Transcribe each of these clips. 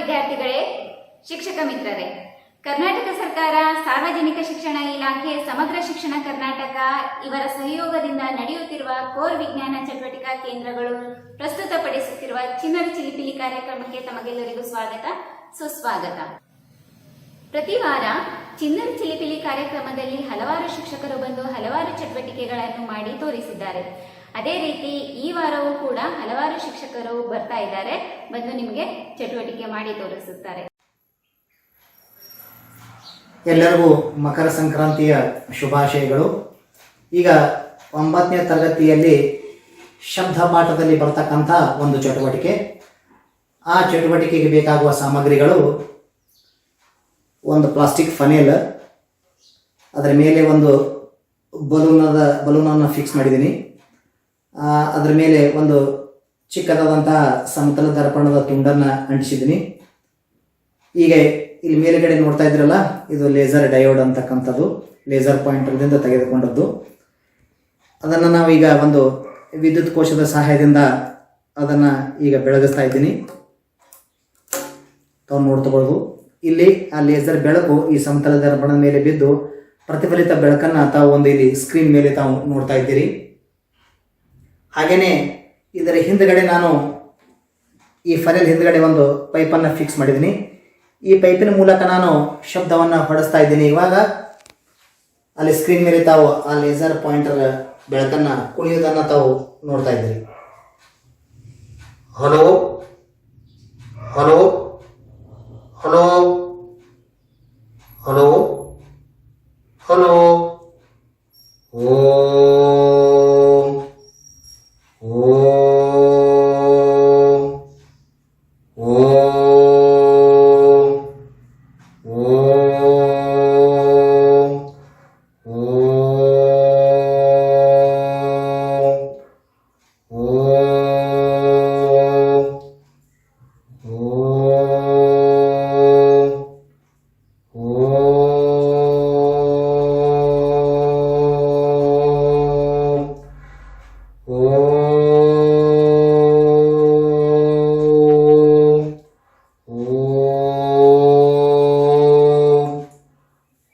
ವಿದ್ಯಾರ್ಥಿಗಳೇ, ಶಿಕ್ಷಕ ಮಿತ್ರರೇ, ಕರ್ನಾಟಕ ಸರ್ಕಾರ, ಸಾರ್ವಜನಿಕ ಶಿಕ್ಷಣ ಇಲಾಖೆ, ಸಮಗ್ರ ಶಿಕ್ಷಣ ಕರ್ನಾಟಕ ಇವರ ಸಹಯೋಗದಿಂದ ನಡೆಯುತ್ತಿರುವ ಕೋರ್ ವಿಜ್ಞಾನ ಚಟುವಟಿಕಾ ಕೇಂದ್ರಗಳು ಪ್ರಸ್ತುತಪಡಿಸುತ್ತಿರುವ ಚಿನ್ನರ ಚಿಲಿಪಿಲಿ ಕಾರ್ಯಕ್ರಮಕ್ಕೆ ತಮಗೆಲ್ಲರಿಗೂ ಸ್ವಾಗತ, ಸುಸ್ವಾಗತ. ಪ್ರತಿ ವಾರ ಚಿನ್ನರ ಚಿಲಿಪಿಲಿ ಕಾರ್ಯಕ್ರಮದಲ್ಲಿ ಹಲವಾರು ಶಿಕ್ಷಕರು ಬಂದು ಹಲವಾರು ಚಟುವಟಿಕೆಗಳನ್ನು ಮಾಡಿ ತೋರಿಸಿದ್ದಾರೆ. ಅದೇ ರೀತಿ ಈ ವಾರವೂ ಕೂಡ ಹಲವಾರು ಶಿಕ್ಷಕರು ಬರ್ತಾ ಇದ್ದಾರೆ, ಬಂದು ನಿಮಗೆ ಚಟುವಟಿಕೆ ಮಾಡಿ ತೋರಿಸುತ್ತಾರೆ. ಎಲ್ಲರಿಗೂ ಮಕರ ಸಂಕ್ರಾಂತಿಯ ಶುಭಾಶಯಗಳು. ಈಗ 9ನೇ ತರಗತಿಯಲ್ಲಿ ಶಬ್ದ ಪಾಠದಲ್ಲಿ ಬರ್ತಕ್ಕಂಥ ಒಂದು ಚಟುವಟಿಕೆ. ಆ ಚಟುವಟಿಕೆಗೆ ಬೇಕಾಗುವ ಸಾಮಗ್ರಿಗಳು: ಒಂದು ಪ್ಲಾಸ್ಟಿಕ್ ಫನೇಲ್, ಅದರ ಮೇಲೆ ಒಂದು ಬಲೂನನ್ನು ಫಿಕ್ಸ್ ಮಾಡಿದ್ದೀನಿ. ಅದರ ಮೇಲೆ ಒಂದು ಚಿಕ್ಕದಾದಂತಹ ಸಮತಲ ದರ್ಪಣದ ತುಂಡನ್ನು ಅಂಟಿಸಿದ್ದೀನಿ. ಈಗ ಇಲ್ಲಿ ಮೇಲುಗಡೆ ನೋಡ್ತಾ ಇದ್ರಲ್ಲ, ಇದು ಲೇಸರ್ ಡಯೋಡ್ ಅಂತಕ್ಕಂಥದ್ದು, ಲೇಸರ್ ಪಾಯಿಂಟರ್ದಿಂದ ತೆಗೆದುಕೊಂಡದ್ದು. ಅದನ್ನು ನಾವೀಗ ಒಂದು ವಿದ್ಯುತ್ ಕೋಶದ ಸಹಾಯದಿಂದ ಅದನ್ನು ಈಗ ಬೆಳಗಿಸ್ತಾ ಇದ್ದೀನಿ. ತಾವು ನೋಡ್ತಬಹುದು, ಇಲ್ಲಿ ಆ ಲೇಸರ್ ಬೆಳಕು ಈ ಸಮತಲ ದರ್ಪಣದ ಮೇಲೆ ಬಿದ್ದು ಪ್ರತಿಫಲಿತ ಬೆಳಕನ್ನು ತಾವು ಒಂದು ಇಲ್ಲಿ ಸ್ಕ್ರೀನ್ ಮೇಲೆ ತಾವು ನೋಡ್ತಾ ಇದ್ದೀರಿ. ಹಾಗೆಯೇ ಇದರ ಹಿಂದ್ಗಡೆ ನಾನು ಈ ಫನೇಲ್ ಹಿಂದ್ಗಡೆ ಒಂದು ಪೈಪನ್ನು ಫಿಕ್ಸ್ ಮಾಡಿದ್ದೀನಿ. ಈ ಪೈಪಿನ ಮೂಲಕ ನಾನು ಶಬ್ದವನ್ನು ಹೊಡೆಸ್ತಾ ಇದ್ದೀನಿ. ಇವಾಗ ಅಲ್ಲಿ ಸ್ಕ್ರೀನ್ ಮೇಲೆ ತಾವು ಆ ಲೇಸರ್ ಪಾಯಿಂಟರ್ ಬೆಳಕನ್ನು ಕುಣಿಯೋದನ್ನು ತಾವು ನೋಡ್ತಾ ಇದ್ದೀರಿ. Hello hello hello hello hello Om Om Om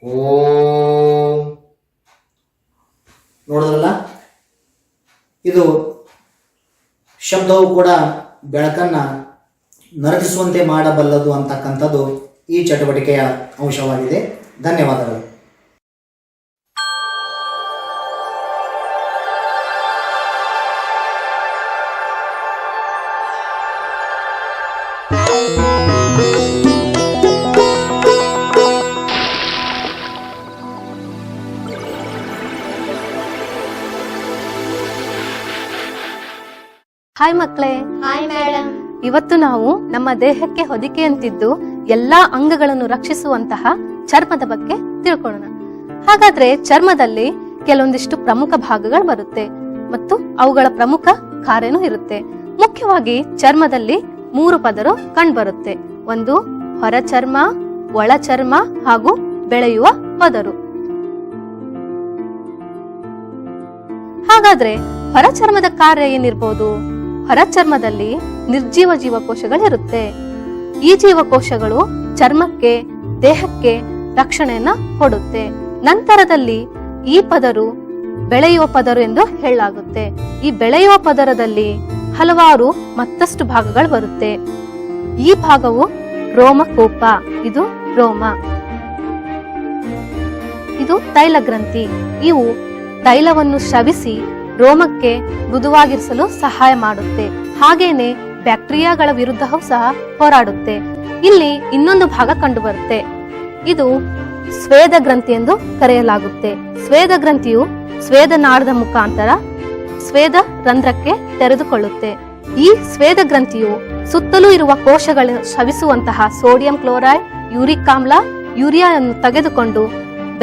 Om ನೋಡಿದ್ರಲ್ಲ, ಇದು ಶಬ್ದವು ಕೂಡ ಬೆಳಕನ್ನು ನರಗಿಸುವಂತೆ ಮಾಡಬಲ್ಲದು ಅಂತಕ್ಕಂಥದ್ದು ಈ ಚಟುವಟಿಕೆಯ ಅಂಶವಾಗಿದೆ. ಧನ್ಯವಾದಗಳು. ಹಾಯ್ ಮಕ್ಕಳೇ. Hi madam. ಇವತ್ತು ನಾವು ನಮ್ಮ ದೇಹಕ್ಕೆ ಹೊದಿಕೆಯಂತಿದ್ದು ಎಲ್ಲಾ ಅಂಗಗಳನ್ನು ರಕ್ಷಿಸುವಂತಹ ಚರ್ಮದ ಬಗ್ಗೆ ತಿಳ್ಕೊಳ್ಳೋಣ. ಹಾಗಾದ್ರೆ ಚರ್ಮದಲ್ಲಿ ಕೆಲವೊಂದಿಷ್ಟು ಪ್ರಮುಖ ಭಾಗಗಳು ಬರುತ್ತೆ ಮತ್ತು ಅವುಗಳ ಪ್ರಮುಖ ಕಾರ್ಯನೂ ಇರುತ್ತೆ. ಮುಖ್ಯವಾಗಿ ಚರ್ಮದಲ್ಲಿ 3 ಪದರು ಕಂಡುಬರುತ್ತೆ. ಒಂದು ಹೊರ ಚರ್ಮ, ಒಳ ಚರ್ಮ ಹಾಗೂ ಬೆಳೆಯುವ ಪದರು. ಹಾಗಾದ್ರೆ ಹೊರ ಚರ್ಮದ ಕಾರ್ಯ ಏನಿರ್ಬೋದು? ಹೊರ ಚರ್ಮದಲ್ಲಿ ನಿರ್ಜೀವ ಜೀವಕೋಶಗಳಿರುತ್ತೆ. ಈ ಜೀವಕೋಶಗಳು ಚರ್ಮಕ್ಕೆ, ದೇಹಕ್ಕೆ ರಕ್ಷಣೆಯನ್ನ ಕೊಡುತ್ತೆ. ನಂತರದಲ್ಲಿ ಈ ಪದರು ಬೆಳೆಯುವ ಪದರು ಎಂದು ಹೇಳಲಾಗುತ್ತೆ. ಈ ಬೆಳೆಯುವ ಪದರದಲ್ಲಿ ಹಲವಾರು ಮತ್ತಷ್ಟು ಭಾಗಗಳು ಬರುತ್ತೆ. ಈ ಭಾಗವು ರೋಮಕೂಪ, ಇದು ರೋಮ. ಇದು ತೈಲ ಗ್ರಂಥಿ. ಇವು ತೈಲವನ್ನು ಸ್ರವಿಸಿ ರೋಮಕ್ಕೆ ಮೃದುವಾಗಿರಿಸಲು ಸಹಾಯ ಮಾಡುತ್ತೆ. ಹಾಗೇನೆ ಬ್ಯಾಕ್ಟೀರಿಯಾಗಳ ವಿರುದ್ಧವೂ ಸಹ ಹೋರಾಡುತ್ತೆ. ಇಲ್ಲಿ ಇನ್ನೊಂದು ಭಾಗ ಕಂಡು ಬರುತ್ತೆ. ಇದು ಸ್ವೇದ ಗ್ರಂಥಿ ಎಂದು ಕರೆಯಲಾಗುತ್ತೆ. ಸ್ವೇದ ಗ್ರಂಥಿಯು ಸ್ವೇದ ನಾಳದ ಮುಖಾಂತರ ಸ್ವೇದ ರಂಧ್ರಕ್ಕೆ ತೆರೆದುಕೊಳ್ಳುತ್ತೆ. ಈ ಸ್ವೇದ ಗ್ರಂಥಿಯು ಸುತ್ತಲೂ ಇರುವ ಕೋಶಗಳು ಸ್ರವಿಸುವಂತಹ ಸೋಡಿಯಂ ಕ್ಲೋರೈಡ್, ಯೂರಿಕ್ ಆಮ್ಲ, ಯೂರಿಯಾವನ್ನು ತೆಗೆದುಕೊಂಡು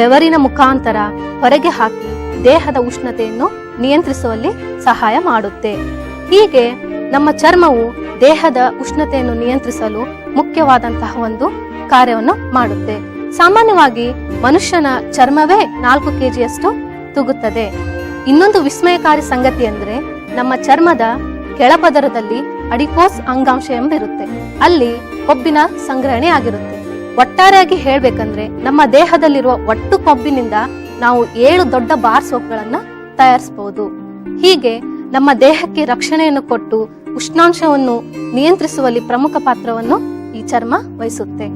ಬೆವರಿನ ಮುಖಾಂತರ ಹೊರಗೆ ಹಾಕಿ ದೇಹದ ಉಷ್ಣತೆಯನ್ನು ನಿಯಂತ್ರಿಸುವಲ್ಲಿ ಸಹಾಯ ಮಾಡುತ್ತೆ. ಹೀಗೆ ನಮ್ಮ ಚರ್ಮವು ದೇಹದ ಉಷ್ಣತೆಯನ್ನು ನಿಯಂತ್ರಿಸಲು ಮುಖ್ಯವಾದಂತಹ ಒಂದು ಕಾರ್ಯವನ್ನು ಮಾಡುತ್ತೆ. ಸಾಮಾನ್ಯವಾಗಿ ಮನುಷ್ಯನ ಚರ್ಮವೇ 4 kgಯಷ್ಟು ತೂಗುತ್ತದೆ. ಇನ್ನೊಂದು ವಿಸ್ಮಯಕಾರಿ ಸಂಗತಿ ಅಂದ್ರೆ ನಮ್ಮ ಚರ್ಮದ ಕೆಳಪದರದಲ್ಲಿ ಅಡಿಪೋಸ್ ಅಂಗಾಂಶ ಎಂಬಿರುತ್ತೆ. ಅಲ್ಲಿ ಕೊಬ್ಬಿನ ಸಂಗ್ರಹಣೆ ಆಗಿರುತ್ತೆ. ಒಟ್ಟಾರೆಯಾಗಿ ಹೇಳ್ಬೇಕಂದ್ರೆ ನಮ್ಮ ದೇಹದಲ್ಲಿರುವ ಒಟ್ಟು ಕೊಬ್ಬಿನಿಂದ ನಾವು 7 ದೊಡ್ಡ ಬಾರ್ ಸೋಪ್ಗಳನ್ನ ತಯಾರಿಸಬಹುದು. ಹೀಗೆ ನಮ್ಮ ದೇಹಕ್ಕೆ ರಕ್ಷಣೆಯನ್ನು ಕೊಟ್ಟು ಉಷ್ಣಾಂಶವನ್ನು ನಿಯಂತ್ರಿಸುವಲ್ಲಿ ಪ್ರಮುಖ ಪಾತ್ರವನ್ನು ಈ ಚರ್ಮ ವಹಿಸುತ್ತೆ.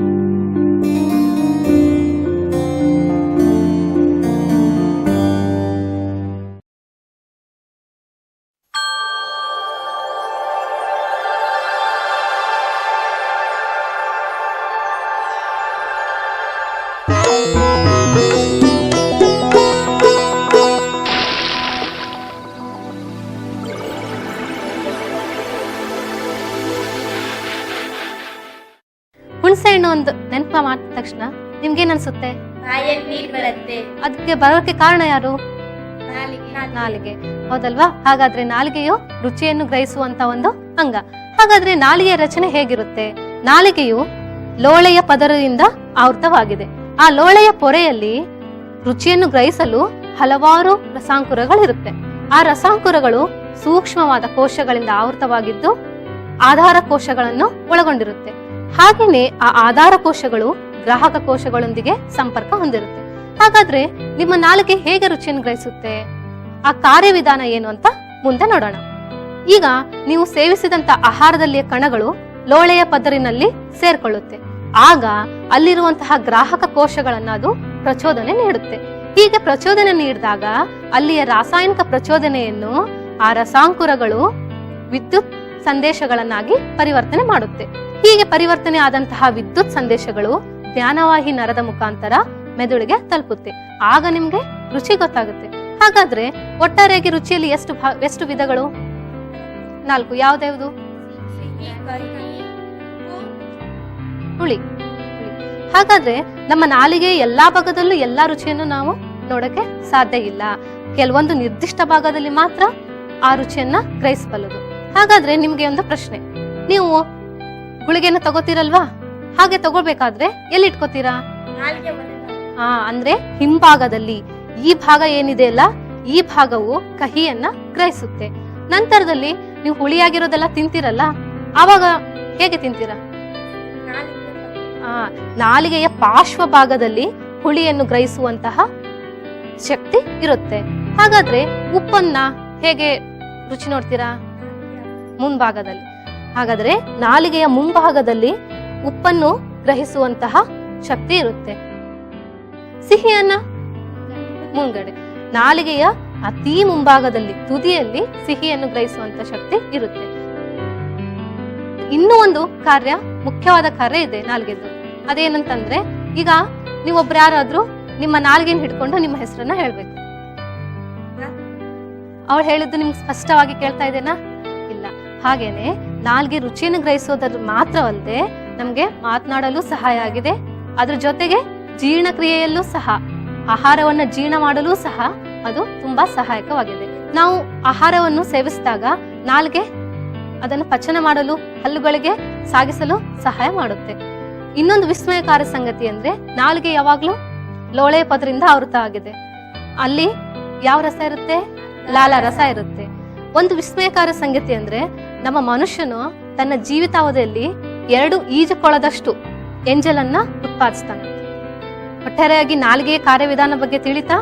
ಹುಣಸೆ ಹಣ್ಣು ಒಂದು ನೆನಪ ಮಾಡಿದ ತಕ್ಷಣ ನಿಮ್ಗೇನ್ ಅನ್ಸುತ್ತೆ? ಬಾಯಲ್ಲಿ ನೀರು ಬರುತ್ತೆ. ಅದಕ್ಕೆ ಬರೋಕೆ ಕಾರಣ ಯಾರು? ನಾಲಿಗೆ. ನಾಲಿಗೆ, ಹೌದಲ್ವಾ? ಹಾಗಾದ್ರೆ ನಾಲಿಗೆಯು ರುಚಿಯನ್ನು ಗ್ರಹಿಸುವಂತ ಒಂದು ಅಂಗ. ಹಾಗಾದ್ರೆ ನಾಲಿಗೆಯ ರಚನೆ ಹೇಗಿರುತ್ತೆ? ನಾಲಿಗೆಯು ಲೋಳೆಯ ಪದರದಿಂದ ಆವೃತವಾಗಿದೆ. ಆ ಲೋಳೆಯ ಪೊರೆಯಲ್ಲಿ ರುಚಿಯನ್ನು ಗ್ರಹಿಸಲು ಹಲವಾರು ರಸಾಂಕುರಗಳಿರುತ್ತೆ. ಆ ರಸಾಂಕುರಗಳು ಸೂಕ್ಷ್ಮವಾದ ಕೋಶಗಳಿಂದ ಆವೃತವಾಗಿದ್ದು ಆಧಾರ ಕೋಶಗಳನ್ನು ಒಳಗೊಂಡಿರುತ್ತೆ. ಹಾಗೇನೆ ಆ ಆಧಾರ ಕೋಶಗಳು ಗ್ರಾಹಕ ಕೋಶಗಳೊಂದಿಗೆ ಸಂಪರ್ಕ ಹೊಂದಿರುತ್ತೆ. ಹಾಗಾದ್ರೆ ನಿಮ್ಮ ನಾಲಿಗೆ ಹೇಗೆ ರುಚಿಯನ್ನು ಗ್ರಹಿಸುತ್ತೆ? ಆ ಕಾರ್ಯವಿಧಾನ ಏನು ಅಂತ ಮುಂದೆ ನೋಡೋಣ. ಈಗ ನೀವು ಸೇವಿಸಿದಂತ ಆಹಾರದಲ್ಲಿಯ ಕಣಗಳು ಲೋಳೆಯ ಪದರಿನಲ್ಲಿ ಸೇರ್ಕೊಳ್ಳುತ್ತೆ. ಆಗ ಅಲ್ಲಿರುವಂತಹ ಗ್ರಾಹಕ ಕೋಶಗಳನ್ನ ಅದು ಪ್ರಚೋದನೆ ನೀಡುತ್ತೆ. ಹೀಗೆ ಪ್ರಚೋದನೆ ನೀಡಿದಾಗ ಅಲ್ಲಿಯ ರಾಸಾಯನಿಕ ಪ್ರಚೋದನೆಯನ್ನು ಆ ರಸಾಂಕುರಗಳು ವಿದ್ಯುತ್ ಸಂದೇಶಗಳನ್ನಾಗಿ ಪರಿವರ್ತನೆ ಮಾಡುತ್ತೆ. ಹೀಗೆ ಪರಿವರ್ತನೆ ಆದಂತಹ ವಿದ್ಯುತ್ ಸಂದೇಶಗಳು ಜ್ಞಾನವಾಹಿ ನರದ ಮುಖಾಂತರ ಮೆದುಳಿಗೆ ತಲುಪುತ್ತೆ. ಆಗ ನಿಮ್ಗೆ ರುಚಿ ಗೊತ್ತಾಗುತ್ತೆ. ಹಾಗಾದ್ರೆ ಒಟ್ಟಾರೆಯಾಗಿ ರುಚಿಯಲ್ಲಿ ಎಷ್ಟು ವಿಧಗಳು? 4. ಯಾವ್ದ್ಯಾವ್ದು? ಹುಳಿ. ಹಾಗಾದ್ರೆ ನಮ್ಮ ನಾಲಿಗೆ ಎಲ್ಲಾ ಭಾಗದಲ್ಲೂ ಎಲ್ಲಾ ರುಚಿಯನ್ನು ನಾವು ನೋಡಕ್ಕೆ ಸಾಧ್ಯ ಇಲ್ಲ. ಕೆಲವೊಂದು ನಿರ್ದಿಷ್ಟ ಭಾಗದಲ್ಲಿ ಮಾತ್ರ ಆ ರುಚಿಯನ್ನ ಗ್ರಹಿಸಬಲ್ಲದು. ಹಾಗಾದ್ರೆ ನಿಮ್ಗೆ ಒಂದು ಪ್ರಶ್ನೆ, ನೀವು ಗುಳಿಗೆನ ತಗೋತೀರಲ್ವಾ? ಹಾಗೆ ತಗೋಬೇಕಾದ್ರೆ ಎಲ್ಲಿ ಇಟ್ಕೋತೀರಾ? ಅಂದ್ರೆ ಹಿಂಭಾಗದಲ್ಲಿ. ಈ ಭಾಗ ಏನಿದೆ ಅಲ್ಲ, ಈ ಭಾಗವು ಕಹಿಯನ್ನ ಗ್ರಹಿಸುತ್ತೆ. ನಂತರದಲ್ಲಿ ನೀವು ಹುಳಿಯಾಗಿರೋದೆಲ್ಲ ತಿಂತೀರಲ್ಲ, ಆವಾಗ ಹೇಗೆ ತಿಂತೀರಾ? ನಾಲಿಗೆಯ ಪಾರ್ಶ್ವ ಭಾಗದಲ್ಲಿ ಹುಳಿಯನ್ನು ಗ್ರಹಿಸುವಂತಹ ಶಕ್ತಿ ಇರುತ್ತೆ. ಹಾಗಾದ್ರೆ ಉಪ್ಪನ್ನ ಹೇಗೆ ರುಚಿ ನೋಡ್ತೀರಾ? ಮುಂಭಾಗದಲ್ಲಿ. ಹಾಗಾದ್ರೆ ನಾಲಿಗೆಯ ಮುಂಭಾಗದಲ್ಲಿ ಉಪ್ಪನ್ನು ಗ್ರಹಿಸುವಂತಹ ಶಕ್ತಿ ಇರುತ್ತೆ. ಸಿಹಿಯನ್ನ ಮುಂಗಡೆ. ನಾಲಿಗೆಯ ಅತಿ ಮುಂಭಾಗದಲ್ಲಿ ತುದಿಯಲ್ಲಿ ಸಿಹಿಯನ್ನು ಗ್ರಹಿಸುವಂತ ಶಕ್ತಿ ಇರುತ್ತೆ. ಇನ್ನೂ ಒಂದು ಕಾರ್ಯ, ಮುಖ್ಯವಾದ ಕಾರ್ಯ ಇದೆ ನಾಲಿಗೆದು. ಅದೇನಂತಂದ್ರೆ, ಈಗ ನೀವೊಬ್ರು ಯಾರಾದ್ರೂ ನಿಮ್ಮ ನಾಲಿಗೆನ ಹಿಡ್ಕೊಂಡು ನಿಮ್ಮ ಹೆಸರನ್ನ ಹೇಳ್ಬೇಕು. ಅವಳು ಹೇಳಿದ್ದು ನಿಮ್ಗೆ ಸ್ಪಷ್ಟವಾಗಿ ಕೇಳ್ತಾ ಇದೆನಾ? ಇಲ್ಲ. ಹಾಗೇನೆ ನಾಲ್ಗೆ ರುಚಿಯನ್ನು ಗ್ರಹಿಸೋದ್ರ ಮಾತ್ರವಲ್ಲದೆ ನಮ್ಗೆ ಮಾತನಾಡಲು ಸಹಾಯ ಆಗಿದೆ. ಅದ್ರ ಜೊತೆಗೆ ಜೀರ್ಣಕ್ರಿಯೆಯಲ್ಲೂ ಸಹ, ಆಹಾರವನ್ನ ಜೀರ್ಣ ಮಾಡಲು ಸಹ ಅದು ತುಂಬಾ ಸಹಾಯಕವಾಗಿದೆ. ನಾವು ಆಹಾರವನ್ನು ಸೇವಿಸಿದಾಗ ನಾಲ್ಗೆ ಅದನ್ನು ಪಚನ ಮಾಡಲು, ಹಲ್ಲುಗಳಿಗೆ ಸಾಗಿಸಲು ಸಹಾಯ ಮಾಡುತ್ತೆ. ಇನ್ನೊಂದು ವಿಸ್ಮಯಕಾರಿ ಸಂಗತಿ ಅಂದ್ರೆ, ನಾಲ್ಗೆ ಯಾವಾಗ್ಲೂ ಲೋಳೆಯ ಪದರಿಂದ ಆವೃತ ಆಗಿದೆ. ಅಲ್ಲಿ ಯಾವ ರಸ ಇರುತ್ತೆ? ಲಾಲ ರಸ ಇರುತ್ತೆ. ಒಂದು ವಿಸ್ಮಯಕಾರಿ ಸಂಗತಿ ಅಂದ್ರೆ, ನಮ್ಮ ಮನುಷ್ಯನು ತನ್ನ ಜೀವಿತಾವಧಿಯಲ್ಲಿ 2 ಈಜುಕೊಳದಷ್ಟು ಎಂಜಲನ್ನ ಉತ್ಪಾದಿಸ್ತಾನೆ. ಒಟ್ಟಾರೆಯಾಗಿ ನಾಲಿಗೆಯ ಕಾರ್ಯವಿಧಾನ ಬಗ್ಗೆ ತಿಳಿತಾ?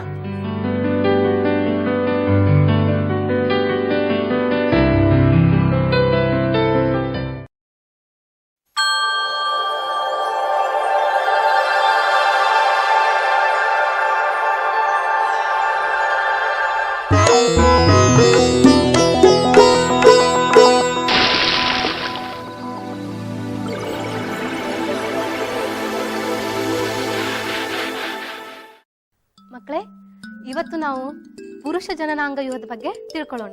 ಮಕ್ಕಳೇ, ಇವತ್ತು ನಾವು ಪುರುಷ ಜನನಾಂಗ ವ್ಯೂಹದ ಬಗ್ಗೆ ತಿಳ್ಕೊಳ್ಳೋಣ.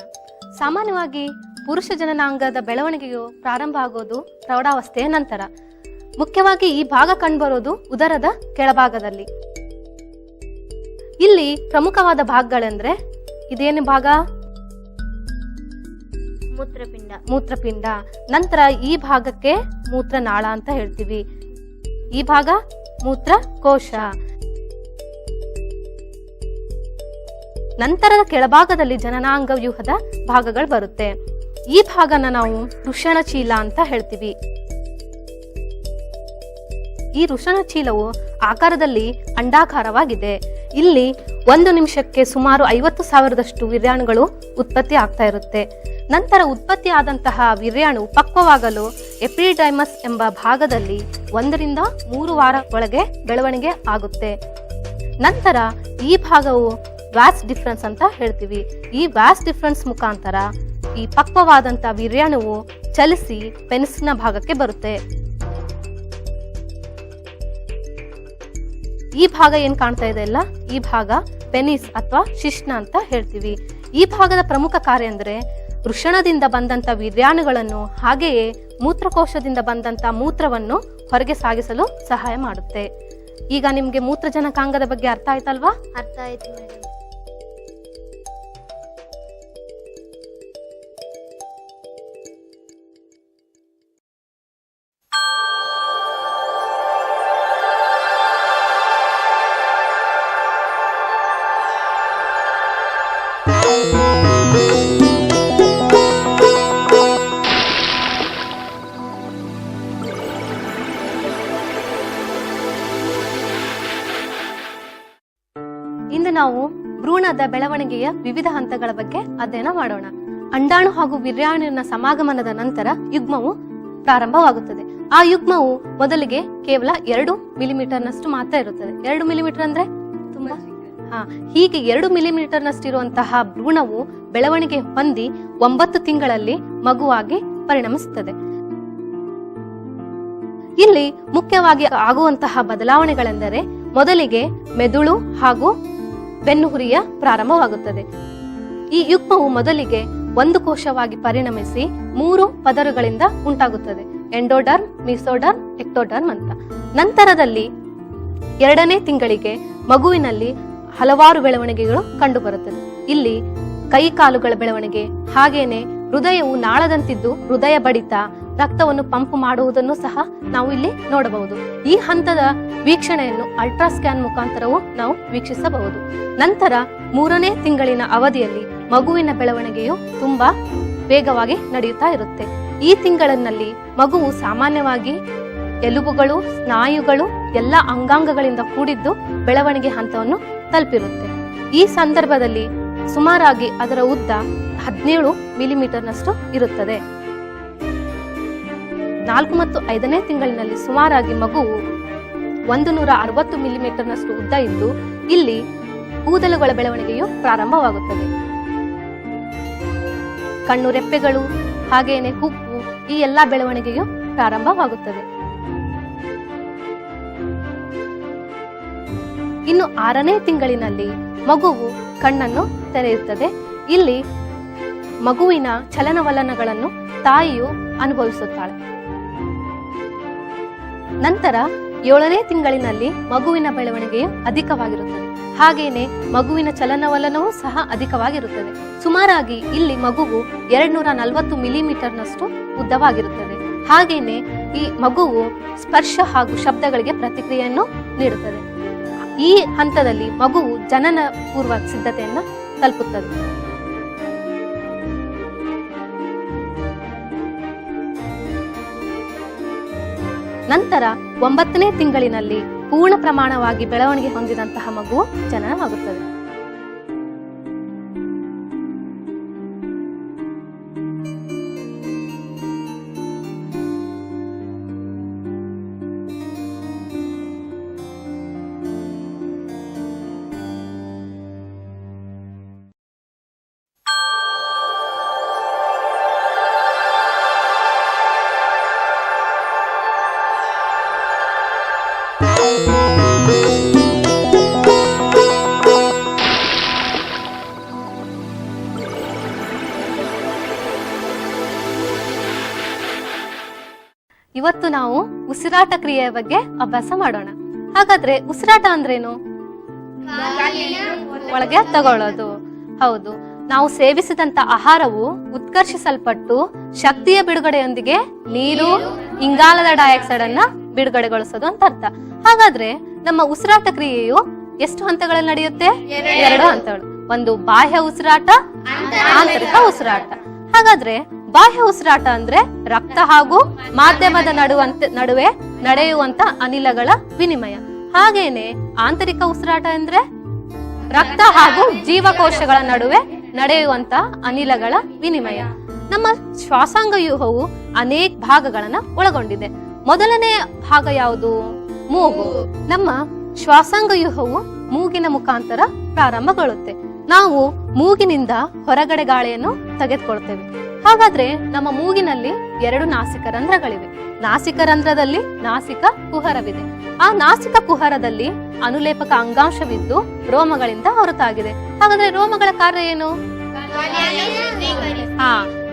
ಸಾಮಾನ್ಯವಾಗಿ ಪುರುಷ ಜನನಾಂಗದ ಬೆಳವಣಿಗೆಯು ಪ್ರಾರಂಭ ಆಗೋದು ಪ್ರೌಢಾವಸ್ಥೆಯ ನಂತರ. ಮುಖ್ಯವಾಗಿ ಈ ಭಾಗ ಕಂಡುಬರೋದು ಉದರದ ಕೆಳಭಾಗದಲ್ಲಿ. ಇಲ್ಲಿ ಪ್ರಮುಖವಾದ ಭಾಗಗಳೆಂದ್ರೆ, ಇದೇನು ಭಾಗ? ಮೂತ್ರಪಿಂಡ. ನಂತರ ಈ ಭಾಗಕ್ಕೆ ಮೂತ್ರನಾಳ ಅಂತ ಹೇಳ್ತೀವಿ. ಈ ಭಾಗ ಮೂತ್ರಕೋಶ. ನಂತರದ ಕೆಳಭಾಗದಲ್ಲಿ ಜನನಾಂಗ ವ್ಯೂಹದ ಭಾಗಗಳು ಬರುತ್ತೆ. ಈ ಭಾಗನ ನಾವು ವೃಷಣ ಚೀಲ ಅಂತ ಹೇಳ್ತೀವಿ. ಈ ವೃಷಣ ಚೀಲವು ಆಕಾರದಲ್ಲಿ ಅಂಡಾಕಾರವಾಗಿದೆ. ಇಲ್ಲಿ 1 ನಿಮಿಷಕ್ಕೆ ಸುಮಾರು 50,000ದಷ್ಟು ವೀರ್ಯಾಣುಗಳು ಉತ್ಪತ್ತಿ ಆಗ್ತಾ ಇರುತ್ತೆ. ನಂತರ ಉತ್ಪತ್ತಿ ಆದಂತಹ ವೀರ್ಯಾಣು ಪಕ್ವವಾಗಲು ಎಪಿಡೈಮಸ್ ಎಂಬ ಭಾಗದಲ್ಲಿ 1 ರಿಂದ 3 ವಾರ ಒಳಗೆ ಬೆಳವಣಿಗೆ ಆಗುತ್ತೆ. ನಂತರ ಈ ಭಾಗವು ವ್ಯಾಸ್ ಡಿಫರೆನ್ಸ್ ಅಂತ ಹೇಳ್ತೀವಿ. ಈ ವ್ಯಾಸ್ ಡಿಫರೆನ್ಸ್ ಮುಖಾಂತರ ಈ ಪಕ್ವವಾದಂತ ವೀರ್ಯಾಣುವು ಚಲಿಸಿ ಪೆನಿಸ್ನ ಭಾಗಕ್ಕೆ ಬರುತ್ತೆ. ಈ ಭಾಗ ಏನ್ ಕಾಣ್ತಾ ಇದೆ ಅಲ್ಲ, ಈ ಭಾಗ ಪೆನಿಸ್ ಅಥವಾ ಶಿಶ್ನ ಅಂತ ಹೇಳ್ತೀವಿ. ಈ ಭಾಗದ ಪ್ರಮುಖ ಕಾರ್ಯ ಅಂದ್ರೆ ವೃಷಣದಿಂದ ಬಂದಂತ ವೀರ್ಯಾಣುಗಳನ್ನು ಹಾಗೆಯೇ ಮೂತ್ರಕೋಶದಿಂದ ಬಂದಂತ ಮೂತ್ರವನ್ನು ಹೊರಗೆ ಸಾಗಿಸಲು ಸಹಾಯ ಮಾಡುತ್ತೆ. ಈಗ ನಿಮ್ಗೆ ಮೂತ್ರಜನಕಾಂಗದ ಬಗ್ಗೆ ಅರ್ಥ ಆಯ್ತಲ್ವಾ? ಅರ್ಥ ಆಯ್ತು ಮೇಡಮ್. ಇಂದು ನಾವು ಭ್ರೂಣದ ಬೆಳವಣಿಗೆಯ ವಿವಿಧ ಹಂತಗಳ ಬಗ್ಗೆ ಅಧ್ಯಯನ ಮಾಡೋಣ. ಅಂಡಾಣು ಹಾಗೂ ವೀರ್ಯಾಣುವಿನ ಸಮಾಗಮನದ ನಂತರ ಯುಗ್ಮವು ಪ್ರಾರಂಭವಾಗುತ್ತದೆ. ಆ ಯುಗ್ಮವು ಮೊದಲಿಗೆ ಕೇವಲ 2 ಮಿಲಿಮೀಟರ್ನಷ್ಟು ಮಾತ್ರ ಇರುತ್ತದೆ. 2 ಮಿಲಿಮೀಟರ್ ಅಂದ್ರೆ ತುಂಬಾ ಹೀಗೆ 2 ಮಿಲಿಮೀಟರ್ನಷ್ಟು ಇರುವಂತಹ ಭ್ರೂಣವು ಬೆಳವಣಿಗೆ ಹೊಂದಿ 9 ತಿಂಗಳಲ್ಲಿ ಮಗುವಾಗಿ ಪರಿಣಮಿಸುತ್ತದೆ. ಇಲ್ಲಿ ಮುಖ್ಯವಾಗಿ ಆಗುವಂತಹ ಬದಲಾವಣೆಗಳೆಂದರೆ ಮೊದಲಿಗೆ ಮೆದುಳು ಹಾಗೂ ಬೆನ್ನುಹುರಿಯ ಪ್ರಾರಂಭವಾಗುತ್ತದೆ. ಈ ಯುಗ್ಮವು ಮೊದಲಿಗೆ 1 ಕೋಶವಾಗಿ ಪರಿಣಮಿಸಿ 3 ಪದರುಗಳಿಂದ ಉಂಟಾಗುತ್ತದೆ. ಎಂಡೋಡರ್ಮ್, ಮಿಸೋಡರ್ಮ್, ಎಕ್ಟೋಡರ್ಮ್ ಅಂತ. ನಂತರದಲ್ಲಿ 2ನೇ ತಿಂಗಳಿಗೆ ಮಗುವಿನಲ್ಲಿ ಹಲವಾರು ಬೆಳವಣಿಗೆಗಳು ಕಂಡುಬರುತ್ತದೆ. ಇಲ್ಲಿ ಕೈ ಕಾಲುಗಳ ಬೆಳವಣಿಗೆ, ಹಾಗೇನೆ ಹೃದಯವು ನಾಳದಂತಿದ್ದು ಹೃದಯ ಬಡಿತ, ರಕ್ತವನ್ನು ಪಂಪ್ ಮಾಡುವುದನ್ನು ಸಹ ನಾವು ಇಲ್ಲಿ ನೋಡಬಹುದು. ಈ ಹಂತದ ವೀಕ್ಷಣೆಯನ್ನು ಅಲ್ಟ್ರಾಸ್ಕ್ಯಾನ್ ಮುಖಾಂತರವೂ ನಾವು ವೀಕ್ಷಿಸಬಹುದು. ನಂತರ 3ನೇ ತಿಂಗಳಿನ ಅವಧಿಯಲ್ಲಿ ಮಗುವಿನ ಬೆಳವಣಿಗೆಯು ತುಂಬಾ ವೇಗವಾಗಿ ನಡೆಯುತ್ತಾ ಇರುತ್ತೆ. ಈ ತಿಂಗಳಿನಲ್ಲಿ ಮಗುವು ಸಾಮಾನ್ಯವಾಗಿ ಎಲುಬುಗಳು, ಸ್ನಾಯುಗಳು ಎಲ್ಲ ಅಂಗಾಂಗಗಳಿಂದ ಕೂಡಿದ್ದು ಬೆಳವಣಿಗೆ ಹಂತವನ್ನು ತಲುಪಿರುತ್ತೆ. ಈ ಸಂದರ್ಭದಲ್ಲಿ ಸುಮಾರಾಗಿ ಅದರ ಉದ್ದ 17 ಮಿಲಿಮೀಟರ್ನಷ್ಟು ಇರುತ್ತದೆ. 4 ಮತ್ತು 5ನೇ ತಿಂಗಳಿನಲ್ಲಿ ಸುಮಾರಾಗಿ ಮಗುವು 160 ಮಿಲಿಮೀಟರ್ನಷ್ಟು ಉದ್ದ ಇದ್ದು ಇಲ್ಲಿ ಕೂದಲುಗಳ ಬೆಳವಣಿಗೆಯು ಪ್ರಾರಂಭವಾಗುತ್ತದೆ. ಕಣ್ಣು ರೆಪ್ಪೆಗಳು ಹಾಗೇನೆ ಹುಬ್ಬು ಈ ಎಲ್ಲಾ ಬೆಳವಣಿಗೆಯು ಪ್ರಾರಂಭವಾಗುತ್ತದೆ. ಇನ್ನು 6ನೇ ತಿಂಗಳಿನಲ್ಲಿ ಮಗುವು ಕಣ್ಣನ್ನು ತೆರೆಯುತ್ತದೆ. ಇಲ್ಲಿ ಮಗುವಿನ ಚಲನವಲನಗಳನ್ನು ತಾಯಿಯು ಅನುಭವಿಸುತ್ತಾಳೆ. ನಂತರ 7ನೇ ತಿಂಗಳಿನಲ್ಲಿ ಮಗುವಿನ ಬೆಳವಣಿಗೆಯು ಅಧಿಕವಾಗಿರುತ್ತದೆ. ಹಾಗೇನೆ ಮಗುವಿನ ಚಲನವಲನವೂ ಸಹ ಅಧಿಕವಾಗಿರುತ್ತದೆ. ಸುಮಾರಾಗಿ ಇಲ್ಲಿ ಮಗುವು 240 ಮಿಲಿಮೀಟರ್ನಷ್ಟು ಉದ್ದವಾಗಿರುತ್ತದೆ. ಹಾಗೇನೆ ಈ ಮಗುವು ಸ್ಪರ್ಶ ಹಾಗೂ ಶಬ್ದಗಳಿಗೆ ಪ್ರತಿಕ್ರಿಯೆಯನ್ನು ನೀಡುತ್ತದೆ. ಈ ಹಂತದಲ್ಲಿ ಮಗುವು ಜನನ ಪೂರ್ವ ಸಿದ್ಧತೆಯನ್ನ ತಲುಪುತ್ತದೆ. ನಂತರ 9ನೇ ತಿಂಗಳಿನಲ್ಲಿ ಪೂರ್ಣ ಪ್ರಮಾಣವಾಗಿ ಬೆಳವಣಿಗೆ ಹೊಂದಿದಂತಹ ಮಗು ಜನನವಾಗುತ್ತದೆ. ಇವತ್ತು ನಾವು ಉಸಿರಾಟ ಕ್ರಿಯೆಯ ಬಗ್ಗೆ ಅಭ್ಯಾಸ ಮಾಡೋಣ. ಹಾಗಾದ್ರೆ ಉಸಿರಾಟ ಅಂದ್ರೇನು? ಒಳಗೆ ತಗೊಳ್ಳೋದು. ಹೌದು, ನಾವು ಸೇವಿಸಿದಂತ ಆಹಾರವು ಉತ್ಕರ್ಷಿಸಲ್ಪಟ್ಟು ಶಕ್ತಿಯ ಬಿಡುಗಡೆಯೊಂದಿಗೆ ನೀರು, ಇಂಗಾಲದ ಡೈಆಕ್ಸೈಡ್ ಅನ್ನ ಬಿಡುಗಡೆಗೊಳಿಸೋದು ಅಂತ ಅರ್ಥ. ಹಾಗಾದ್ರೆ ನಮ್ಮ ಉಸಿರಾಟ ಕ್ರಿಯೆಯು ಎಷ್ಟು ಹಂತಗಳಲ್ಲಿ ನಡೆಯುತ್ತೆ? 2 ಹಂತಗಳು. ಒಂದು ಬಾಹ್ಯ ಉಸಿರಾಟ, ಆಂತರಿಕ ಉಸಿರಾಟ. ಹಾಗಾದ್ರೆ ಬಾಹ್ಯ ಉಸಿರಾಟ ಅಂದ್ರೆ ರಕ್ತ ಹಾಗೂ ಮಾಧ್ಯಮದ ನಡುವೆ ನಡೆಯುವಂತ ಅನಿಲಗಳ ವಿನಿಮಯ. ಹಾಗೇನೆ ಆಂತರಿಕ ಉಸಿರಾಟ ಅಂದ್ರೆ ರಕ್ತ ಹಾಗೂ ಜೀವಕೋಶಗಳ ನಡುವೆ ನಡೆಯುವಂತ ಅನಿಲಗಳ ವಿನಿಮಯ. ನಮ್ಮ ಶ್ವಾಸಾಂಗ ವ್ಯೂಹವು ಅನೇಕ ಭಾಗಗಳನ್ನ ಒಳಗೊಂಡಿದೆ. ಮೊದಲನೇ ಭಾಗ ಯಾವುದು? ಮೂಗು. ನಮ್ಮ ಶ್ವಾಸಾಂಗ ವ್ಯೂಹವು ಮೂಗಿನ ಮುಖಾಂತರ ಪ್ರಾರಂಭಗೊಳ್ಳುತ್ತೆ. ನಾವು ಮೂಗಿನಿಂದ ಹೊರಗಡೆ ಗಾಳಿಯನ್ನು ತೆಗೆದುಕೊಳ್ತೇವೆ. ಹಾಗಾದ್ರೆ ನಮ್ಮ ಮೂಗಿನಲ್ಲಿ 2 ನಾಸಿಕ ರಂಧ್ರಗಳಿವೆ. ನಾಸಿಕ ರಂಧ್ರದಲ್ಲಿ ನಾಸಿಕ ಕುಹರವಿದೆ. ಆ ನಾಸಿಕ ಕುಹರದಲ್ಲಿ ಅನುಲೇಪಕ ಅಂಗಾಂಶವಿದ್ದು ರೋಮಗಳಿಂದ ಹೊರತಾಗಿದೆ. ಹಾಗಾದ್ರೆ ರೋಮಗಳ ಕಾರ್ಯ ಏನು?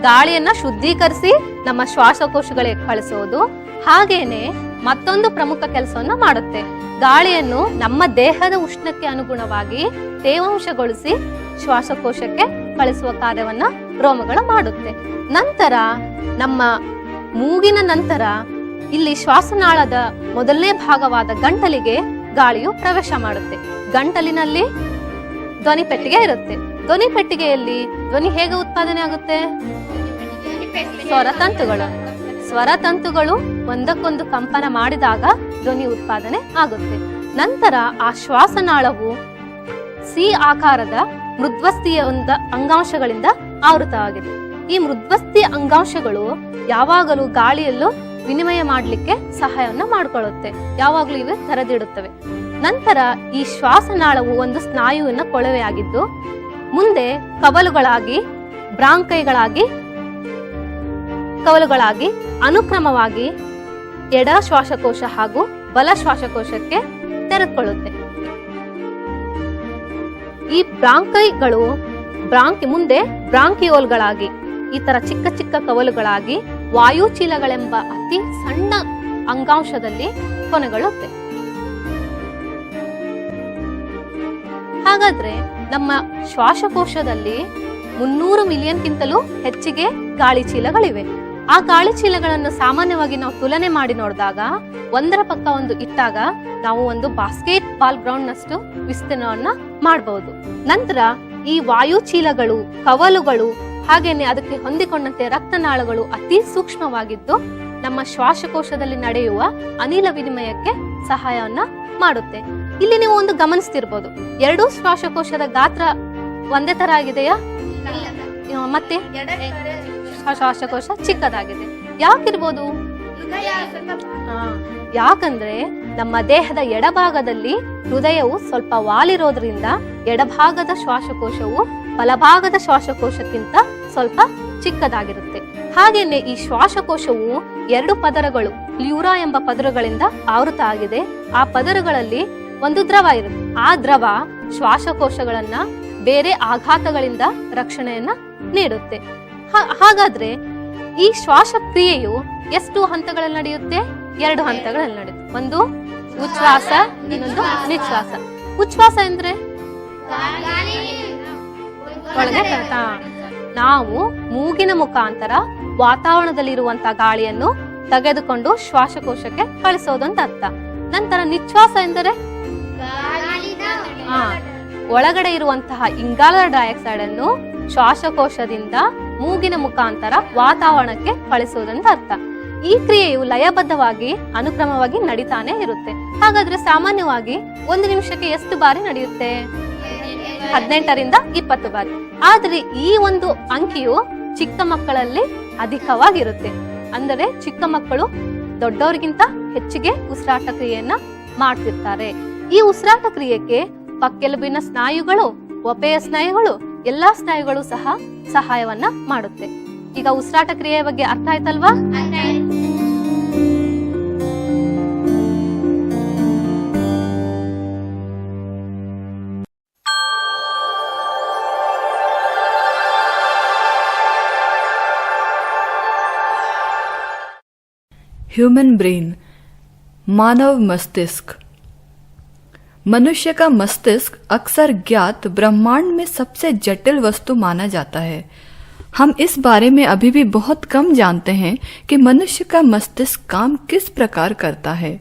ಗಾಳಿಯನ್ನ ಶುದ್ಧೀಕರಿಸಿ ನಮ್ಮ ಶ್ವಾಸಕೋಶಗಳಿಗೆ ಕಳಿಸೋದು. ಹಾಗೇನೆ ಮತ್ತೊಂದು ಪ್ರಮುಖ ಕೆಲಸವನ್ನ ಮಾಡುತ್ತೆ. ಗಾಳಿಯನ್ನು ನಮ್ಮ ದೇಹದ ಉಷ್ಣಕ್ಕೆ ಅನುಗುಣವಾಗಿ ತೇವಾಂಶಗೊಳಿಸಿ ಶ್ವಾಸಕೋಶಕ್ಕೆ ಕಳಿಸುವ ಕಾರ್ಯವನ್ನ ರೋಮಗಳು ಮಾಡುತ್ತೆ. ನಂತರ ನಮ್ಮ ಮೂಗಿನ ನಂತರ ಇಲ್ಲಿ ಶ್ವಾಸನಾಳದ ಮೊದಲನೇ ಭಾಗವಾದ ಗಂಟಲಿಗೆ ಗಾಳಿಯು ಪ್ರವೇಶ ಮಾಡುತ್ತೆ. ಗಂಟಲಿನಲ್ಲಿ ಧ್ವನಿ ಪೆಟ್ಟಿಗೆ ಇರುತ್ತೆ. ಧ್ವನಿ ಪೆಟ್ಟಿಗೆಯಲ್ಲಿ ಧ್ವನಿ ಹೇಗೆ ಉತ್ಪಾದನೆ ಆಗುತ್ತೆ? ಸ್ವರತಂತುಗಳು ಒಂದಕ್ಕೊಂದು ಕಂಪನ ಮಾಡಿದಾಗ ಧ್ವನಿ ಉತ್ಪಾದನೆ ಆಗುತ್ತೆ. ನಂತರ ಆ ಶ್ವಾಸನಾಳವು ಸಿ ಆಕಾರದ ಮೃದ್ವಸ್ಥಿಯ ಅಂಗಾಂಶಗಳಿಂದ ಆವೃತವಾಗಿದೆ. ಈ ಮೃದ್ವಸ್ಥಿ ಅಂಗಾಂಶಗಳು ಯಾವಾಗಲೂ ಗಾಳಿಯಲ್ಲೂ ವಿನಿಮಯ ಮಾಡಲಿಕ್ಕೆ ಸಹಾಯವನ್ನ ಮಾಡಿಕೊಳ್ಳುತ್ತೆ. ಯಾವಾಗಲೂ ಇವೆ ತೆರೆದಿಡುತ್ತವೆ. ನಂತರ ಈ ಶ್ವಾಸನಾಳವು ಒಂದು ಸ್ನಾಯುವಿನ ಕೊಳವೆಯಾಗಿದ್ದು ಮುಂದೆ ಕವಲುಗಳಾಗಿ ಕವಲುಗಳಾಗಿ ಅನುಕ್ರಮವಾಗಿ ಎಡ ಶ್ವಾಸಕೋಶ ಹಾಗೂ ಬಲ ಶ್ವಾಸಕೋಶಕ್ಕೆ ತೆರೆದುಕೊಳ್ಳುತ್ತೆ. ಈ ಬ್ರಾಂಕೈಗಳು ಮುಂದೆ ಬ್ರಾಂಕಿಯೋಲ್ಗಳಾಗಿ ಈ ತರ ಚಿಕ್ಕ ಚಿಕ್ಕ ಕವಲುಗಳಾಗಿ ವಾಯುಚೀಲಗಳೆಂಬ ಅತಿ ಸಣ್ಣ ಅಂಗಾಂಶದಲ್ಲಿ ಕೊನೆಗೊಳ್ಳುತ್ತೆ. ಹಾಗಾದ್ರೆ ನಮ್ಮ ಶ್ವಾಸಕೋಶದಲ್ಲಿ 300 ಮಿಲಿಯನ್ಗಿಂತಲೂ ಹೆಚ್ಚಿಗೆ ಗಾಳಿ ಚೀಲಗಳಿವೆ. ಆ ಗಾಳಿ ಚೀಲಗಳನ್ನು ಸಾಮಾನ್ಯವಾಗಿ ನಾವು ತುಲನೆ ಮಾಡಿ ನೋಡಿದಾಗ ಒಂದರ ಪಕ್ಕ ಒಂದು ಇಟ್ಟಾಗ ನಾವು ಒಂದು ಬಾಸ್ಕೆಟ್ ಬಾಲ್ ಗ್ರೌಂಡ್ ನಷ್ಟು ವಿಸ್ತೀರ್ಣವನ್ನ ಮಾಡಬಹುದು. ನಂತರ ಈ ವಾಯು ಚೀಲಗಳು, ಕವಲುಗಳು, ಹಾಗೇನೆ ಅದಕ್ಕೆ ಹೊಂದಿಕೊಂಡಂತೆ ರಕ್ತನಾಳಗಳು ಅತಿ ಸೂಕ್ಷ್ಮವಾಗಿದ್ದು ನಮ್ಮ ಶ್ವಾಸಕೋಶದಲ್ಲಿ ನಡೆಯುವ ಅನಿಲ ವಿನಿಮಯಕ್ಕೆ ಸಹಾಯವನ್ನ ಮಾಡುತ್ತೆ. ಇಲ್ಲಿ ನೀವು ಒಂದು ಗಮನಿಸ್ತಿರ್ಬೋದು, 2 ಶ್ವಾಸಕೋಶದ ಗಾತ್ರ ಒಂದೇ ತರ ಆಗಿದೆಯಾ? ಮತ್ತೆ ಶ್ವಾಸಕೋಶ ಚಿಕ್ಕದಾಗಿದೆ. ಯಾಕಿರ್ಬೋದು? ಯಾಕಂದ್ರೆ ನಮ್ಮ ದೇಹದ ಎಡಭಾಗದಲ್ಲಿ ಹೃದಯವು ಸ್ವಲ್ಪ ವಾಲಿರೋದ್ರಿಂದ ಎಡಭಾಗದ ಶ್ವಾಸಕೋಶವು ಬಲಭಾಗದ ಶ್ವಾಸಕೋಶಕ್ಕಿಂತ ಸ್ವಲ್ಪ ಚಿಕ್ಕದಾಗಿರುತ್ತೆ. ಹಾಗೇನೆ ಈ ಶ್ವಾಸಕೋಶವು 2 ಪದರಗಳು, ಪ್ಲ್ಯೂರಾ ಎಂಬ ಪದರಗಳಿಂದ ಆವೃತ ಆಗಿದೆ. ಆ ಪದರಗಳಲ್ಲಿ ಒಂದು ದ್ರವ ಇರುತ್ತೆ. ಆ ದ್ರವ ಶ್ವಾಸಕೋಶಗಳನ್ನ ಬೇರೆ ಆಘಾತಗಳಿಂದ ರಕ್ಷಣೆಯನ್ನ ನೀಡುತ್ತೆ. ಹಾಗಾದ್ರೆ ಈ ಶ್ವಾಸಕ್ರಿಯೆಯು ಎಷ್ಟು ಹಂತಗಳಲ್ಲಿ ನಡೆಯುತ್ತೆ? 2 ಹಂತಗಳಲ್ಲಿ ನಡೆಯುತ್ತೆ. ಒಂದು ಉಚ್ಛ್ವಾಸ, ಇನ್ನೊಂದು ನಿಶ್ವಾಸ. ಉಚ್ಛ್ವಾಸ ಅಂದ್ರೆ ಒಳಗೆ ನಾವು ಮೂಗಿನ ಮುಖಾಂತರ ವಾತಾವರಣದಲ್ಲಿರುವಂತಹ ಗಾಳಿಯನ್ನು ತೆಗೆದುಕೊಂಡು ಶ್ವಾಸಕೋಶಕ್ಕೆ ಕಳಿಸೋದಂತ ಅರ್ಥ. ನಂತರ ನಿಶ್ವಾಸ ಎಂದರೆ ಒಳಗಡೆ ಇರುವಂತಹ ಇಂಗಾಲದ ಡೈಆಕ್ಸೈಡ್ ಅನ್ನು ಶ್ವಾಸಕೋಶದಿಂದ ಮೂಗಿನ ಮುಖಾಂತರ ವಾತಾವರಣಕ್ಕೆ ಕಳಿಸುವುದಂತ ಅರ್ಥ. ಈ ಕ್ರಿಯೆಯು ಲಯಬದ್ಧವಾಗಿ ಅನುಕ್ರಮವಾಗಿ ನಡೀತಾನೆ ಇರುತ್ತೆ. ಹಾಗಾದ್ರೆ ಸಾಮಾನ್ಯವಾಗಿ 1 ನಿಮಿಷಕ್ಕೆ ಎಷ್ಟು ಬಾರಿ ನಡೆಯುತ್ತೆ? 18 ರಿಂದ 20 ಬಾರಿ. ಆದ್ರೆ ಈ ಒಂದು ಅಂಕಿಯು ಚಿಕ್ಕ ಮಕ್ಕಳಲ್ಲಿ ಅಧಿಕವಾಗಿರುತ್ತೆ. ಅಂದರೆ ಚಿಕ್ಕ ಮಕ್ಕಳು ದೊಡ್ಡವರಿಗಿಂತ ಹೆಚ್ಚಿಗೆ ಉಸಿರಾಟ ಕ್ರಿಯೆಯನ್ನ ಮಾಡ್ತಿರ್ತಾರೆ. ಈ ಉಸಿರಾಟ ಕ್ರಿಯೆಗೆ ಪಕ್ಕೆಲುಬಿನ ಸ್ನಾಯುಗಳು, ಒಪೆಯ ಸ್ನಾಯುಗಳು, ಎಲ್ಲಾ ಸ್ನಾಯುಗಳು ಸಹ ಸಹಾಯವನ್ನ ಮಾಡುತ್ತೆ. ಈಗ ಉಸಿರಾಟ ಕ್ರಿಯೆಯ ಬಗ್ಗೆ ಅರ್ಥ ಆಯ್ತಲ್ವಾ? ह्यूमन ब्रेन, मानव मस्तिष्क। मनुष्य का मस्तिष्क अक्सर ज्ञात ब्रह्मांड में सबसे जटिल वस्तु माना जाता है। हम इस बारे में अभी भी बहुत कम जानते हैं कि मनुष्य का मस्तिष्क काम किस प्रकार करता है।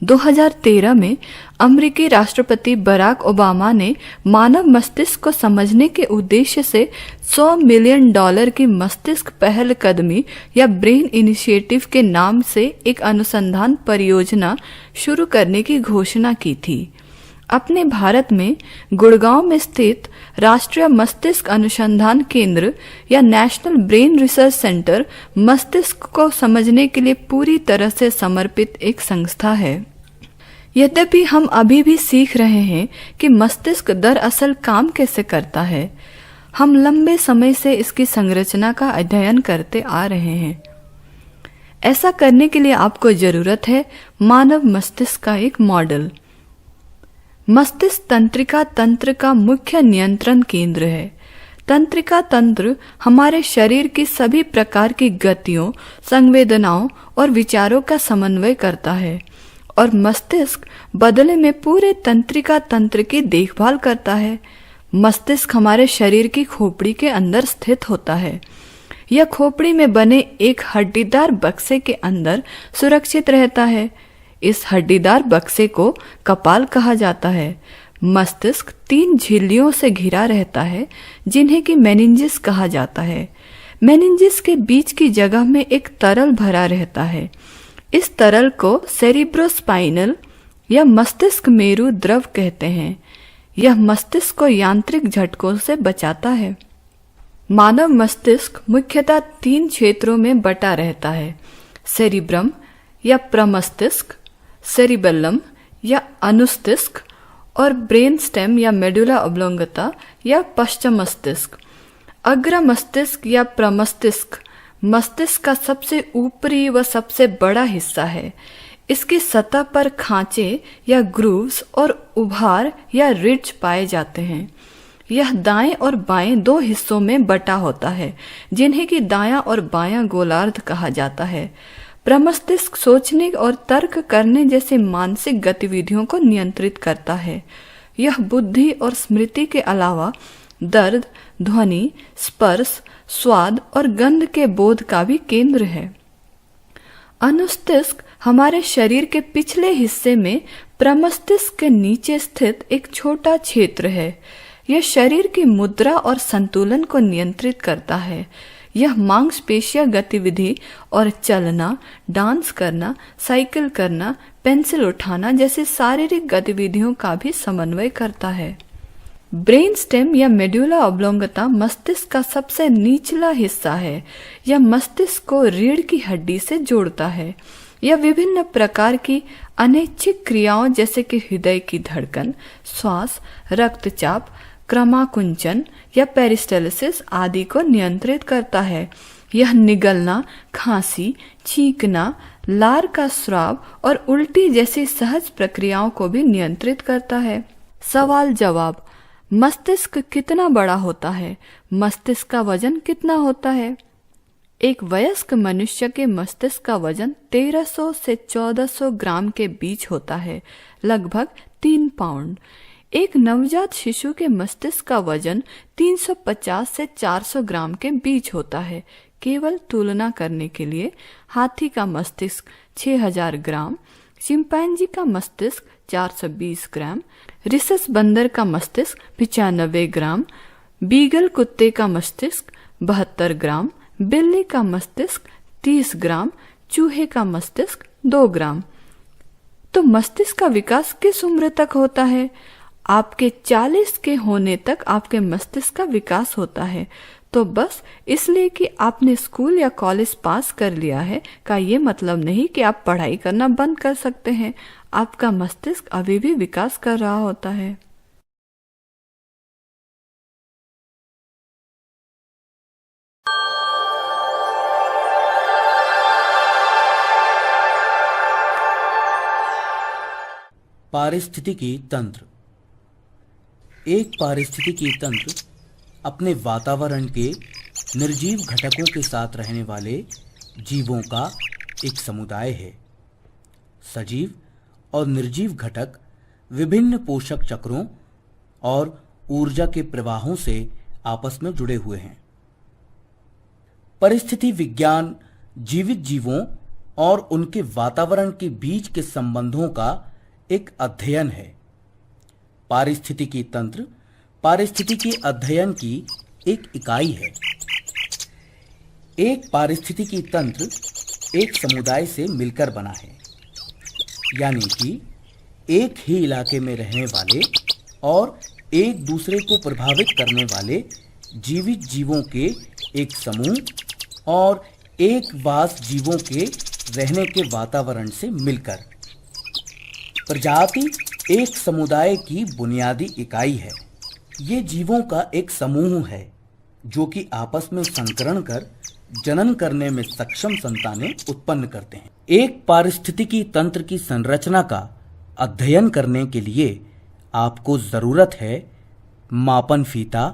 2013 में अमेरिकी राष्ट्रपति बराक ओबामा ने मानव मस्तिष्क को समझने के उद्देश्य से $100 मिलियन की मस्तिष्क पहल कदमी या ब्रेन इनिशिएटिव के नाम से एक अनुसंधान परियोजना शुरू करने की घोषणा की थी। अपने भारत में गुड़गांव में स्थित राष्ट्रीय मस्तिष्क अनुसंधान केंद्र या नेशनल ब्रेन रिसर्च सेंटर मस्तिष्क को समझने के लिए पूरी तरह से समर्पित एक संस्था है। यद्यपि हम अभी भी सीख रहे हैं कि मस्तिष्क दरअसल काम कैसे करता है, हम लंबे समय से इसकी संरचना का अध्ययन करते आ रहे हैं। ऐसा करने के लिए आपको जरूरत है मानव मस्तिष्क का एक मॉडल। मस्तिष्क तंत्रिका तंत्र का मुख्य नियंत्रण केंद्र है। तंत्रिका तंत्र हमारे शरीर की सभी प्रकार की गतियों, संवेदनाओं और विचारों का समन्वय करता है और मस्तिष्क बदले में पूरे तंत्रिका तंत्र की देखभाल करता है। मस्तिष्क हमारे शरीर की खोपड़ी के अंदर स्थित होता है। यह खोपड़ी में बने एक हड्डीदार बक्से के अंदर सुरक्षित रहता है। इस हड्डीदार बक्से को कपाल कहा जाता है। मस्तिष्क 3 झिल्लियों से घिरा रहता है जिन्हें कि मेनिंजिस कहा जाता है। मेनिंजिस के बीच की जगह में एक तरल भरा रहता है। इस तरल को सेरिब्रोस्पाइनल या मस्तिष्क मेरु द्रव कहते हैं। यह मस्तिष्क को यांत्रिक झटकों से बचाता है। मानव मस्तिष्क मुख्यतः 3 क्षेत्रों में बटा रहता है: सेरिब्रम या प्रमस्तिष्क, सेरिबेलम या अनुस्तिष्क और ब्रेन स्टेम या मेडुला ओब्लोंगेटा या पश्चिम मस्तिष्क। अग्र मस्तिष्क या प्रमस्तिष्क मस्तिष्क का सबसे ऊपरी व सबसे बड़ा हिस्सा है। इसकी सतह पर खांचे या ग्रूव्स और उभार या रिड्ज पाए जाते हैं। यह दाएं और बाएं 2 हिस्सों में बटा होता है जिन्हें कि दायां और बायां गोलार्ध कहा जाता है। प्रमस्तिष्क सोचने और तर्क करने जैसे मानसिक गतिविधियों को नियंत्रित करता है। यह बुद्धि और स्मृति के अलावा दर्द, ध्वनि, स्पर्श, स्वाद और गंध के बोध का भी केंद्र है। अनुस्तिष्क हमारे शरीर के पिछले हिस्से में प्रमस्तिष्क के नीचे स्थित एक छोटा क्षेत्र है। यह शरीर की मुद्रा और संतुलन को नियंत्रित करता है। यह मांसपेशिया गतिविधि और चलना, डांस करना, साइकिल करना, पेंसिल उठाना जैसी शारीरिक गतिविधियों का भी समन्वय करता है। ब्रेन स्टेम या मेडुला ओब्लोंगेटा मस्तिष्क का सबसे निचला हिस्सा है। यह मस्तिष्क को रीढ़ की हड्डी से जोड़ता है। यह विभिन्न प्रकार की अनैच्छिक क्रियाओं जैसे कि हृदय की धड़कन, श्वास, रक्तचाप, क्रमाकुंचन या पेरिस्टालसिस आदि को नियंत्रित करता है। यह निगलना, खांसी, छींकना, लार का स्राव और उल्टी जैसी सहज प्रक्रियाओं को भी नियंत्रित करता है। सवाल जवाब: मस्तिष्क कितना बड़ा होता है? मस्तिष्क का वजन कितना होता है? एक वयस्क मनुष्य के मस्तिष्क का वजन 1300 से 1400 ग्राम के बीच होता है, लगभग 3 पाउंड। एक नवजात शिशु के मस्तिष्क का वजन 350 से 400 ग्राम के बीच होता है। केवल तुलना करने के लिए हाथी का मस्तिष्क 6000 ग्राम, चिंपैंजी का मस्तिष्क 420 ग्राम, रिसस बंदर का मस्तिष्क 95 ग्राम, बीगल कुत्ते का मस्तिष्क 72 ग्राम, बिल्ली का मस्तिष्क 30 ग्राम, चूहे का मस्तिष्क 2 ग्राम। तो मस्तिष्क का विकास किस उम्र तक होता है? आपके 40 के होने तक आपके मस्तिष्क का विकास होता है। तो बस इसलिए कि आपने स्कूल या कॉलेज पास कर लिया है का ये मतलब नहीं कि आप पढ़ाई करना बंद कर सकते हैं। आपका मस्तिष्क अभी भी विकास कर रहा होता है। पारिस्थितिकी तंत्र। एक पारिस्थितिकी तंत्र अपने वातावरण के निर्जीव घटकों के साथ रहने वाले जीवों का एक समुदाय है। सजीव और निर्जीव घटक विभिन्न पोषक चक्रों और ऊर्जा के प्रवाहों से आपस में जुड़े हुए हैं। परिस्थिति विज्ञान जीवित जीवों और उनके वातावरण के बीच के संबंधों का एक अध्ययन है। पारिस्थितिकी तंत्र पारिस्थितिकी अध्ययन की एक इकाई है। एक पारिस्थितिकी तंत्र एक समुदाय से मिलकर बना है, यानी कि एक ही इलाके में रहने वाले और एक दूसरे को प्रभावित करने वाले जीवित जीवों के एक समूह और एक वास जीवों के रहने के वातावरण से मिलकर। प्रजाति एक समुदाय की बुनियादी इकाई है। ये जीवों का एक समूह है जो कि आपस में संकरण कर जनन करने में सक्षम संतानें उत्पन्न करते हैं। एक पारिस्थितिकी तंत्र की संरचना का अध्ययन करने के लिए आपको जरूरत है मापन फीता,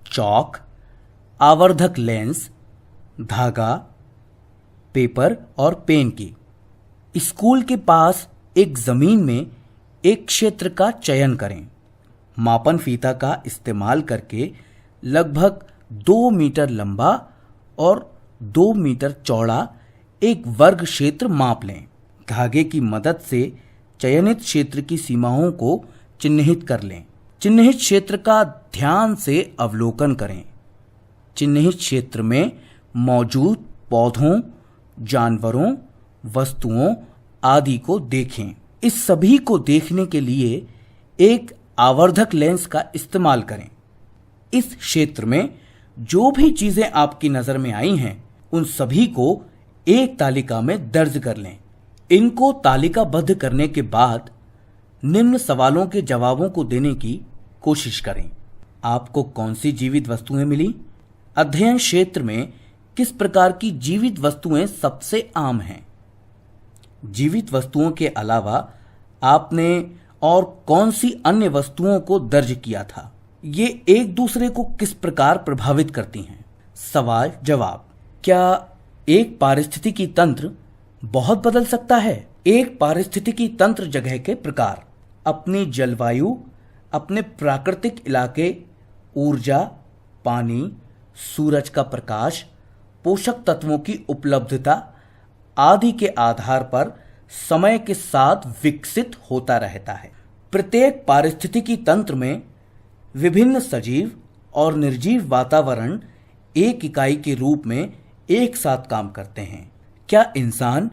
चौक, आवर्धक लेंस, धागा, पेपर और पेन की। स्कूल के पास एक जमीन में एक क्षेत्र का चयन करें। मापन फीता का इस्तेमाल करके लगभग 2 मीटर लंबा और 2 मीटर चौड़ा एक वर्ग क्षेत्र माप लें। धागे की मदद से चयनित क्षेत्र की सीमाओं को चिन्हित कर लें। चिन्हित क्षेत्र का ध्यान से अवलोकन करें। चिन्हित क्षेत्र में मौजूद पौधों, जानवरों, वस्तुओं आदि को देखें। इस सभी को देखने के लिए एक आवर्धक लेंस का इस्तेमाल करें। इस क्षेत्र में जो भी चीजें आपकी नजर में आई हैं, उन सभी को एक तालिका में दर्ज कर लें। इनको तालिकाबद्ध करने के बाद निम्न सवालों के जवाबों को देने की कोशिश करें। आपको कौन सी जीवित वस्तुएं मिली? अध्ययन क्षेत्र में किस प्रकार की जीवित वस्तुएं सबसे आम हैं? जीवित वस्तुओं के अलावा आपने और कौन सी अन्य वस्तुओं को दर्ज किया था? ये एक दूसरे को किस प्रकार प्रभावित करती हैं? सवाल जवाब। क्या एक पारिस्थितिकी तंत्र बहुत बदल सकता है? एक पारिस्थितिकी तंत्र जगह के प्रकार, अपनी जलवायु, अपने प्राकृतिक इलाके, ऊर्जा, पानी, सूरज का प्रकाश, पोषक तत्वों की उपलब्धता आदि के आधार पर समय के साथ विकसित होता रहता है। प्रत्येक पारिस्थितिकी तंत्र में विभिन्न सजीव और निर्जीव वातावरण एक इकाई के रूप में एक साथ काम करते हैं। क्या इंसान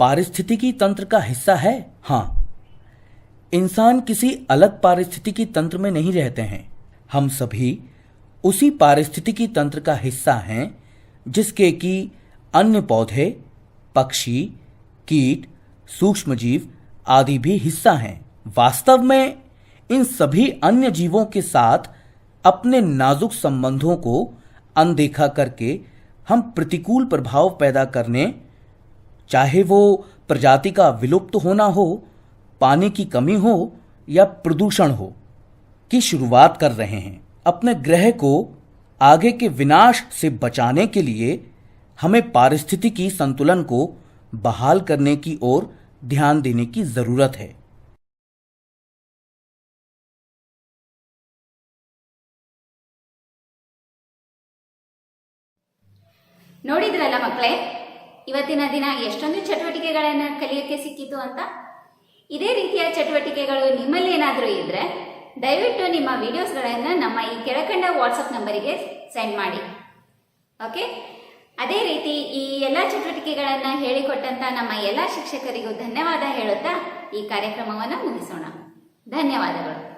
पारिस्थितिकी तंत्र का हिस्सा है? हाँ, इंसान किसी अलग पारिस्थितिकी तंत्र में नहीं रहते हैं। हम सभी उसी पारिस्थितिकी तंत्र का हिस्सा हैं जिसके कि अन्य पौधे, पक्षी, कीट, सूक्ष्मजीव आदि भी हिस्सा हैं। वास्तव में इन सभी अन्य जीवों के साथ अपने नाजुक संबंधों को अनदेखा करके हम प्रतिकूल प्रभाव पैदा करने, चाहे वो प्रजाति का विलुप्त होना हो, पानी की कमी हो या प्रदूषण हो, की शुरुआत कर रहे हैं। अपने ग्रह को आगे के विनाश से बचाने के लिए हमें पारिस्थितिकी संतुलन को बहाल करने की ओर ध्यान देने की जरूरत है। ನೋಡಿದ್ರಲ್ಲ ಮಕ್ಕಳೇ, ಇವತ್ತಿನ ದಿನ ಎಷ್ಟೊಂದು ಚಟುವಟಿಕೆಗಳನ್ನು ಕಲಿಯೋಕ್ಕೆ ಸಿಕ್ಕಿತು ಅಂತ. ಇದೇ ರೀತಿಯ ಚಟುವಟಿಕೆಗಳು ನಿಮ್ಮಲ್ಲಿ ಏನಾದರೂ ಇದ್ದರೆ ದಯವಿಟ್ಟು ನಿಮ್ಮ ವಿಡಿಯೋಸ್ಗಳನ್ನು ನಮ್ಮ ಈ ಕೆಳಕಂಡ ವಾಟ್ಸಪ್ ನಂಬರಿಗೆ ಸೆಂಡ್ ಮಾಡಿ. ಓಕೆ, ಅದೇ ರೀತಿ ಈ ಎಲ್ಲ ಚಟುವಟಿಕೆಗಳನ್ನು ಹೇಳಿಕೊಟ್ಟಂತ ನಮ್ಮ ಎಲ್ಲ ಶಿಕ್ಷಕರಿಗೂ ಧನ್ಯವಾದ ಹೇಳುತ್ತಾ ಈ ಕಾರ್ಯಕ್ರಮವನ್ನು ಮುಗಿಸೋಣ. ಧನ್ಯವಾದಗಳು.